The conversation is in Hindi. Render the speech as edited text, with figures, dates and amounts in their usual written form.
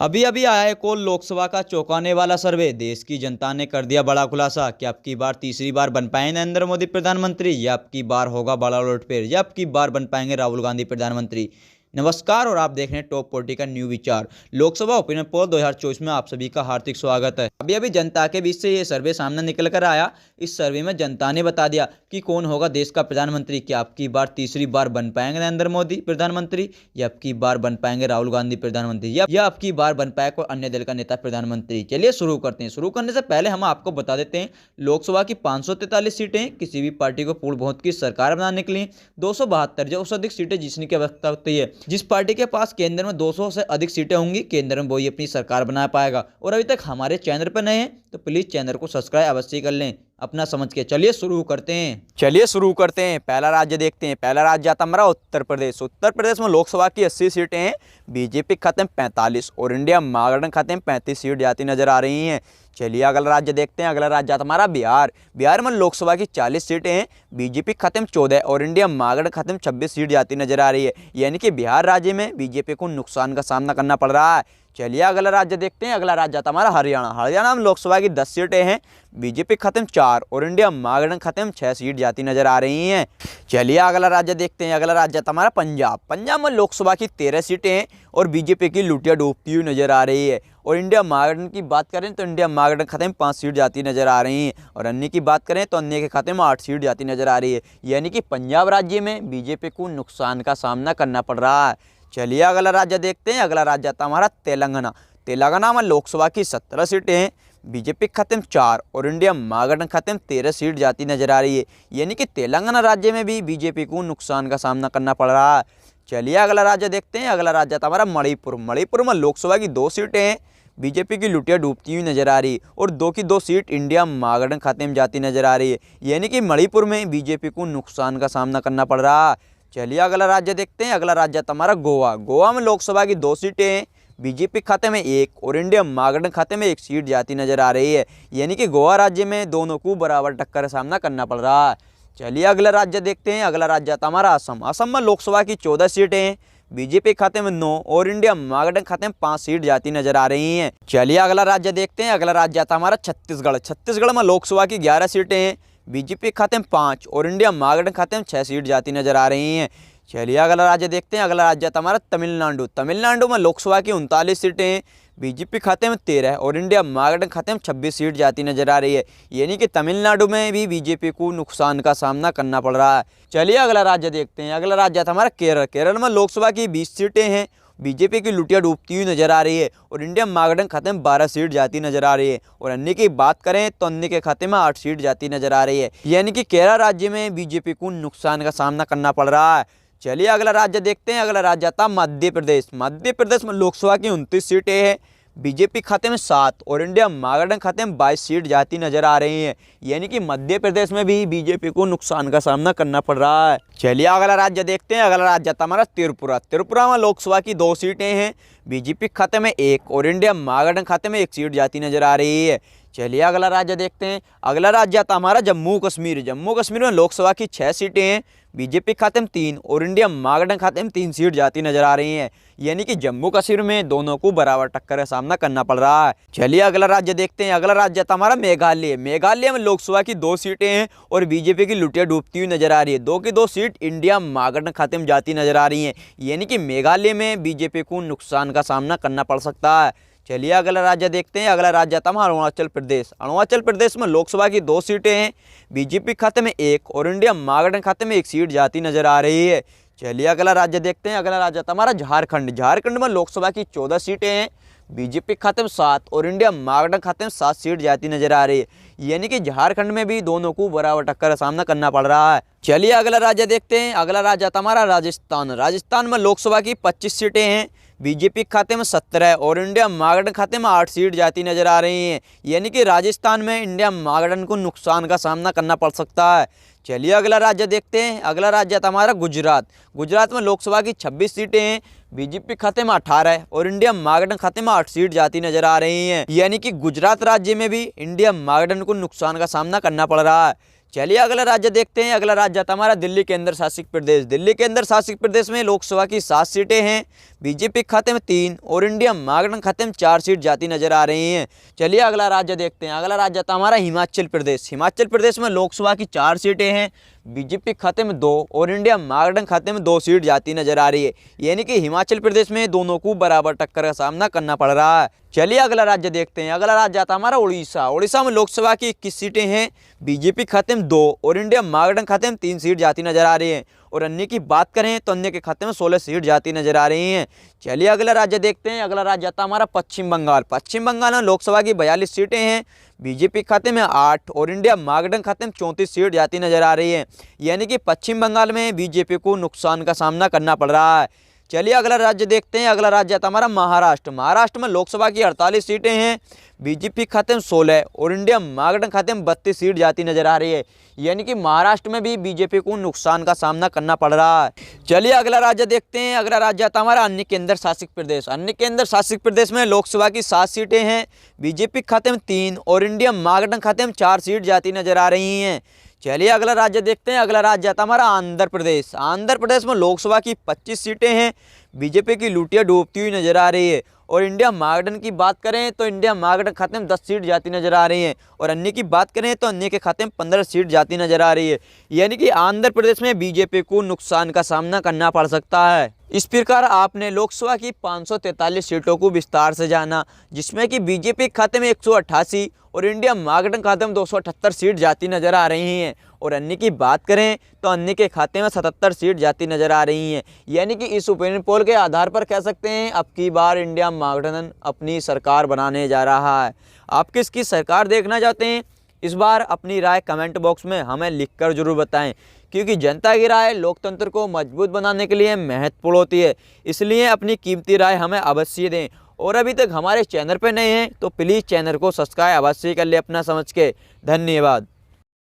अभी अभी आया है कोल लोकसभा का चौंकाने वाला सर्वे। देश की जनता ने कर दिया बड़ा खुलासा कि अब की बार तीसरी बार बन पाएंगे नरेंद्र मोदी प्रधानमंत्री, या अब की बार होगा बड़ा उलटफेर, या अब की बार बन पाएंगे राहुल गांधी प्रधानमंत्री। नमस्कार और आप देख रहे हैं टॉप 40 का न्यू विचार। लोकसभा ओपिनियन पोल 2024 में आप सभी का हार्दिक स्वागत है। अभी अभी जनता के बीच से ये सर्वे सामने निकल कर आया। इस सर्वे में जनता ने बता दिया कि कौन होगा देश का प्रधानमंत्री। क्या अब की बार तीसरी बार बन पाएंगे नरेंद्र मोदी प्रधानमंत्री, या अब की बार बन पाएंगे राहुल गांधी प्रधानमंत्री, या अब की बार बन पाए कोई अन्य दल का नेता प्रधानमंत्री। चलिए शुरू करते हैं। शुरू करने से पहले हम आपको बता देते हैं लोकसभा की 543 सीटें किसी भी पार्टी को पूर्ण बहुमत की सरकार बनाने के लिए 272 जो उससे अधिक सीटें जीतने की आवश्यकता होती है। जिस पार्टी के पास केंद्र में 200 से अधिक सीटें होंगी, केंद्र में वही अपनी सरकार बना पाएगा। और अभी तक हमारे चैनल पर नए हैं तो प्लीज चैनल को सब्सक्राइब अवश्य कर लें अपना समझ के। चलिए शुरू करते हैं। पहला राज्य देखते हैं। पहला राज्य आता हमारा उत्तर प्रदेश। उत्तर प्रदेश में लोकसभा की 80 सीटें हैं, बीजेपी के खाते में 45 और इंडिया महागठबंधन खाते में 35 सीट जाती नजर आ रही हैं। चलिए अगला राज्य देखते हैं। अगला राज्य आता हमारा बिहार। बिहार में लोकसभा की 40 सीटें हैं, बीजेपी के खाते में 14 और इंडिया महागठबंधन खाते में 26 सीट जाती नजर आ रही है। यानी कि बिहार राज्य में बीजेपी को नुकसान का सामना करना पड़ रहा है। चलिए अगला राज्य देखते हैं। अगला राज्य आता हमारा हरियाणा। हरियाणा में लोकसभा की 10 सीटें हैं, बीजेपी खाते में 4 और इंडिया महागठबंधन खाते में 6 सीट जाती नजर आ रही हैं। चलिए अगला राज्य देखते हैं। अगला राज्य आता हमारा पंजाब। पंजाब में लोकसभा की 13 सीटें हैं और बीजेपी की लुटिया डूबती हुई नजर आ रही है। और इंडिया महागठबंधन की बात करें तो इंडिया महागठबंधन खाते में 5 सीट जाती नजर आ रही हैं और अन्य की बात करें तो अन्य के खाते में 8 सीट जाती नजर आ रही है। यानी कि पंजाब राज्य में बीजेपी को नुकसान का सामना करना पड़ रहा है। चलिए अगला राज्य देखते हैं। अगला राज्य आता हमारा तेलंगाना। तेलंगाना में लोकसभा की 17 सीटें हैं, बीजेपी के खाते में 4 और इंडिया महागठबंधन खाते में 13 सीट जाती नजर आ रही है। यानी कि तेलंगाना राज्य में भी बीजेपी को नुकसान का सामना करना पड़ रहा है। चलिए अगला राज्य देखते हैं। अगला राज्य आता हमारा मणिपुर। मणिपुर में लोकसभा की 2 सीटें हैं, बीजेपी की लुटिया डूबती हुई नजर आ रही है और 2 की 2 सीट इंडिया महागठबंधन खाते में जाती नजर आ रही है। यानी कि मणिपुर में बीजेपी को नुकसान का सामना करना पड़ रहा है। चलिए अगला राज्य देखते हैं। अगला राज्य आता हमारा गोवा। गोवा में लोकसभा की 2 सीटें हैं, बीजेपी खाते में 1 और इंडिया महागठबंधन खाते में 1 सीट जाती नजर आ रही है। यानी कि गोवा राज्य में दोनों को बराबर टक्कर का सामना करना पड़ रहा है। चलिए अगला राज्य देखते हैं। अगला राज्य आता हमारा असम। असम में लोकसभा की 14 सीटें हैं, बीजेपी खाते में 9 और इंडिया महागठबंधन खाते में 5 सीट जाती नजर आ रही हैं। चलिए अगला राज्य देखते हैं। अगला राज्य आता हमारा छत्तीसगढ़। छत्तीसगढ़ में लोकसभा की 11 सीटें हैं, बीजेपी खाते में 5 और इंडिया महागठबंधन खाते में 6 सीट जाती नजर आ रही हैं। चलिए अगला राज्य देखते हैं। अगला राज्य आता हमारा तमिलनाडु। तमिलनाडु में लोकसभा की 39 सीटें हैं, बीजेपी खाते में 13 और इंडिया महागठबंधन खाते में 26 सीट जाती नजर आ रही है। यानी कि तमिलनाडु में भी बीजेपी को नुकसान का सामना करना पड़ रहा है। चलिए अगला राज्य देखते हैं। अगला राज्य आता हमारा केरल। केरल में लोकसभा की 20 सीटें हैं, बीजेपी की लुटिया डूबती हुई नजर आ रही है और इंडिया महागठबंधन खाते में 12 सीट जाती नजर आ रही है। और अन्य की बात करें तो अन्य के खाते में 8 सीट जाती नजर आ रही है। यानी कि केरल राज्य में बीजेपी को नुकसान का सामना करना पड़ रहा है। चलिए अगला राज्य देखते हैं। अगला राज्य आता मध्य प्रदेश। मध्य प्रदेश में लोकसभा की 29 सीटें हैं, बीजेपी खाते में 7 और इंडिया महागठबंधन खाते में 22 सीट जाती नजर आ रही हैं। यानी कि मध्य प्रदेश में भी बीजेपी को नुकसान का सामना करना पड़ रहा है। चलिए अगला राज्य देखते हैं। अगला राज्य आता हमारा त्रिपुरा। त्रिपुरा में लोकसभा की 2 सीटें हैं, बीजेपी खाते में 1 और इंडिया महागठबंधन खाते में 1 सीट जाती नजर आ रही है। चलिए अगला राज्य देखते हैं। अगला राज्य आता हमारा जम्मू कश्मीर। जम्मू कश्मीर में लोकसभा की 6 सीटें हैं, बीजेपी खाते में 3 और इंडिया महागठबंधन खाते में 3 सीट जाती नजर आ रही हैं। यानी कि जम्मू कश्मीर में दोनों को बराबर टक्कर का सामना करना पड़ रहा है। चलिए अगला राज्य देखते हैं। अगला राज्य आता हमारा मेघालय। मेघालय में लोकसभा की 2 सीटें हैं और बीजेपी की लुटिया डूबती हुई नजर आ रही है। 2 की 2 सीट इंडिया महागठबंधन खाते में जाती नजर आ रही हैं। यानी कि मेघालय में बीजेपी को नुकसान का सामना करना पड़ सकता है। चलिए अगला राज्य देखते हैं। अगला राज्य आता हमारा अरुणाचल प्रदेश। अरुणाचल प्रदेश में लोकसभा की 2 सीटें हैं, बीजेपी खाते में 1 और इंडिया महागठबंधन खाते में 1 सीट जाती नजर आ रही है। चलिए अगला राज्य देखते हैं। अगला राज्य आता हमारा झारखंड। झारखंड में लोकसभा की 14 सीटें हैं, बीजेपी खाते में 7 और इंडिया महागठबंधन खाते में 7 सीट जाती नजर आ रही है। यानी कि झारखंड में भी दोनों को बराबर टक्कर का सामना करना पड़ रहा है। चलिए अगला राज्य देखते हैं। अगला राज्य आता हमारा राजस्थान। राजस्थान में लोकसभा की 25 सीटें हैं, बीजेपी खाते में 17 और इंडिया महागठबंधन खाते में 8 सीट जाती नजर आ रही हैं। यानी कि राजस्थान में इंडिया महागठबंधन को नुकसान का सामना करना पड़ सकता है। चलिए अगला राज्य देखते हैं। अगला राज्य आता हमारा गुजरात। गुजरात में लोकसभा की 26 सीटें हैं, बीजेपी खाते में 18 और इंडिया महागठबंधन खाते में 8 सीट जाती नजर आ रही हैं। यानी कि गुजरात राज्य में भी इंडिया महागठबंधन को नुकसान का सामना करना पड़ रहा है। चलिए अगला राज्य देखते हैं। अगला राज्य आता हमारा दिल्ली केंद्र शासित प्रदेश। दिल्ली केंद्र शासित प्रदेश में लोकसभा की 7 सीटें हैं, बीजेपी के खाते में 3 और इंडिया महागठबंधन खाते में 4 सीट जाती नजर आ रही हैं। चलिए अगला राज्य देखते हैं। अगला राज्य आता हमारा हिमाचल प्रदेश। हिमाचल प्रदेश में लोकसभा की 4 सीटें हैं, बीजेपी के खाते में 2 और इंडिया महागठबंधन खाते में 2 सीट जाती नजर आ रही है। यानी कि हिमाचल प्रदेश में दोनों को बराबर टक्कर का सामना करना पड़ रहा है। चलिए अगला राज्य देखते हैं। अगला राज्य आता हमारा उड़ीसा। उड़ीसा में लोकसभा की 21 सीटें हैं, बीजेपी खाते में 2 और इंडिया महागठबंधन खाते में 3 सीट जाती नजर आ रही है। और अन्य की बात करें तो अन्य के खाते में 16 सीट जाती नजर आ रही हैं। चलिए अगला राज्य देखते हैं। अगला राज्य आता हमारा पश्चिम बंगाल। पश्चिम बंगाल में लोकसभा की 42 सीटें हैं, बीजेपी खाते में 8 और इंडिया महागठबंधन खाते में 34 सीट जाती नजर आ रही है। यानी कि पश्चिम बंगाल में बीजेपी को नुकसान का सामना करना पड़ रहा है। चलिए अगला राज्य देखते हैं। अगला राज्य आता हमारा महाराष्ट्र। महाराष्ट्र में लोकसभा की 48 सीटें हैं, बीजेपी खाते में 16 और इंडिया महागठबंधन खाते में 32 सीट जाती नजर आ रही है। यानी कि महाराष्ट्र में भी बीजेपी को नुकसान का सामना करना पड़ रहा है। चलिए अगला राज्य देखते हैं। अगला राज्य आता हमारा अन्य केंद्र शासित प्रदेश। अन्य केंद्र शासित प्रदेश में लोकसभा की 7 सीटें हैं, बीजेपी खाते में 3 और इंडिया महागठबंधन खाते में 4 सीट जाती नजर आ रही हैं। चलिए अगला राज्य देखते हैं। अगला राज्य आता हमारा आंध्र प्रदेश। आंध्र प्रदेश में लोकसभा की 25 सीटें हैं, बीजेपी की लुटिया डूबती हुई नजर आ रही है। और इंडिया महागठबंधन की बात करें तो इंडिया महागठबंधन खाते में 10 सीट जाती नजर आ रही हैं। और अन्य की बात करें तो अन्य के खाते में 15 सीट जाती नजर आ रही है। यानी कि आंध्र प्रदेश में बीजेपी को नुकसान का सामना करना पड़ सकता है। इस प्रकार आपने लोकसभा की 543 सीटों को विस्तार से जाना, जिसमें कि बीजेपी के खाते में 188 और इंडिया महागठबंधन खाते में 278 सीट जाती नजर आ रही हैं। और अन्य की बात करें तो अन्य के खाते में 77 सीट जाती नजर आ रही हैं। यानी कि इस ओपिनियन पोल के आधार पर कह सकते हैं अब की बार इंडिया महागठबंधन अपनी सरकार बनाने जा रहा है। आप किसकी सरकार देखना चाहते हैं, इस बार अपनी राय कमेंट बॉक्स में हमें लिखकर जरूर बताएं, क्योंकि जनता की राय लोकतंत्र को मजबूत बनाने के लिए महत्वपूर्ण होती है। इसलिए अपनी कीमती राय हमें अवश्य दें। और अभी तक हमारे चैनल पर नए हैं तो प्लीज़ चैनल को सब्सक्राइब अवश्य कर ले अपना समझ के। धन्यवाद।